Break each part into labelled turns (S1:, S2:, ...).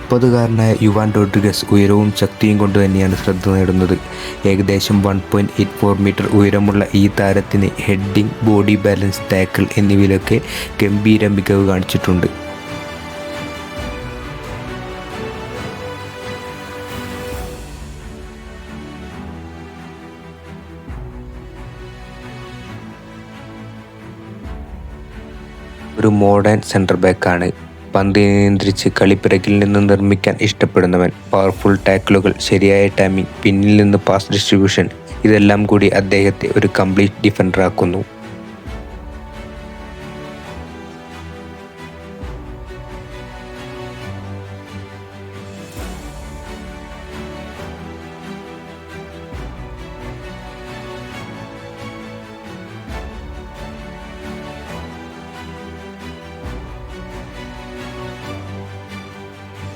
S1: 30-കാരനായ Juan Rodriguez ഉയരവും ശക്തിയും കൊണ്ട് തന്നെയാണ് ശ്രദ്ധ നേടുന്നത്. ഏകദേശം 1.84 മീറ്റർ ഉയരമുള്ള ഈ താരത്തിന് ഹെഡിംഗ്, ബോഡി ബാലൻസ്, ടാക്കിൾ എന്നിവയിലൊക്കെ ഗംഭീര മികവ് കാണിച്ചിട്ടുണ്ട്. ഒരു മോഡേൺ സെൻറ്റർ ബാക്കാണ്. പന്ത് നിയന്ത്രിച്ച് കളി പിറകിൽ നിന്ന് നിർമ്മിക്കാൻ ഇഷ്ടപ്പെടുന്നവൻ. പവർഫുൾ ടാക്കിളുകൾ, ശരിയായ ടൈമിംഗ്, പിന്നിൽ നിന്ന് പാസ് ഡിസ്ട്രിബ്യൂഷൻ, ഇതെല്ലാം കൂടി അദ്ദേഹത്തെ ഒരു കംപ്ലീറ്റ് ഡിഫൻഡറാക്കുന്നു.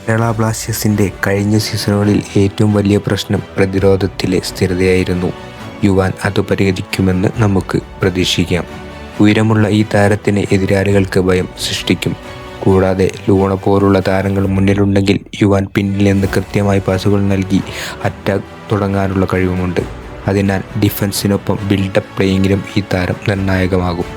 S1: കേരള ബ്ലാസ്റ്റേഴ്സിൻ്റെ കഴിഞ്ഞ സീസണുകളിൽ ഏറ്റവും വലിയ പ്രശ്നം പ്രതിരോധത്തിലെ സ്ഥിരതയായിരുന്നു. യുവാൻ അത് പരിഹരിക്കുമെന്ന് നമുക്ക് പ്രതീക്ഷിക്കാം. ഉയരമുള്ള ഈ താരത്തിന് എതിരാളികൾക്ക് ഭയം സൃഷ്ടിക്കും. കൂടാതെ ലൂണ പോലുള്ള താരങ്ങൾ മുന്നിലുണ്ടെങ്കിൽ യുവാൻ പിന്നിൽ നിന്ന് കൃത്യമായി പാസുകൾ നൽകി അറ്റാക്ക് തുടങ്ങാനുള്ള കഴിവുമുണ്ട്. അതിനാൽ ഡിഫൻസിനൊപ്പം ബിൽഡപ്പ് പ്ലേയിങ്ങിലും ഈ താരം നിർണായകമാകും.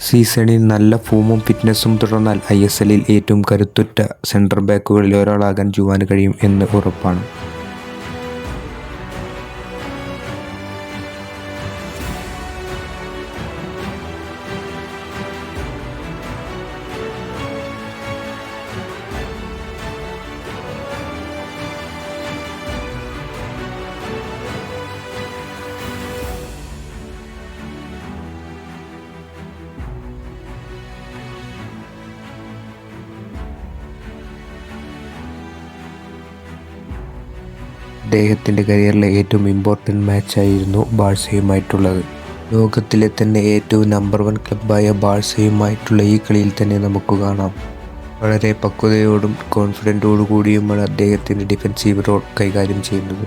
S1: സീസണിൽ നല്ല ഫോമും ഫിറ്റ്നസ്സും തുടർന്നാൽ ISLൽ ഏറ്റവും കരുത്തുറ്റ സെൻറ്റർ ബാക്കുകളിൽ ഒരാളാകാൻ യുവാന് കഴിയും എന്ന് ഉറപ്പാണ്. അദ്ദേഹത്തിൻ്റെ കരിയറിലെ ഏറ്റവും ഇമ്പോർട്ടൻ്റ് മാച്ചായിരുന്നു ബാഴ്സയുമായിട്ടുള്ളത്. ലോകത്തിലെ തന്നെ ഏറ്റവും നമ്പർ 1 ക്ലബ്ബായ ബാഴ്സയുമായിട്ടുള്ള ഈ കളിയിൽ തന്നെ നമുക്ക് കാണാം. വളരെ പക്വതയോടും കോൺഫിഡൻറ്റോടു കൂടിയുമാണ് അദ്ദേഹത്തിൻ്റെ ഡിഫൻസീവ് റോൾ കൈകാര്യം ചെയ്യുന്നത്.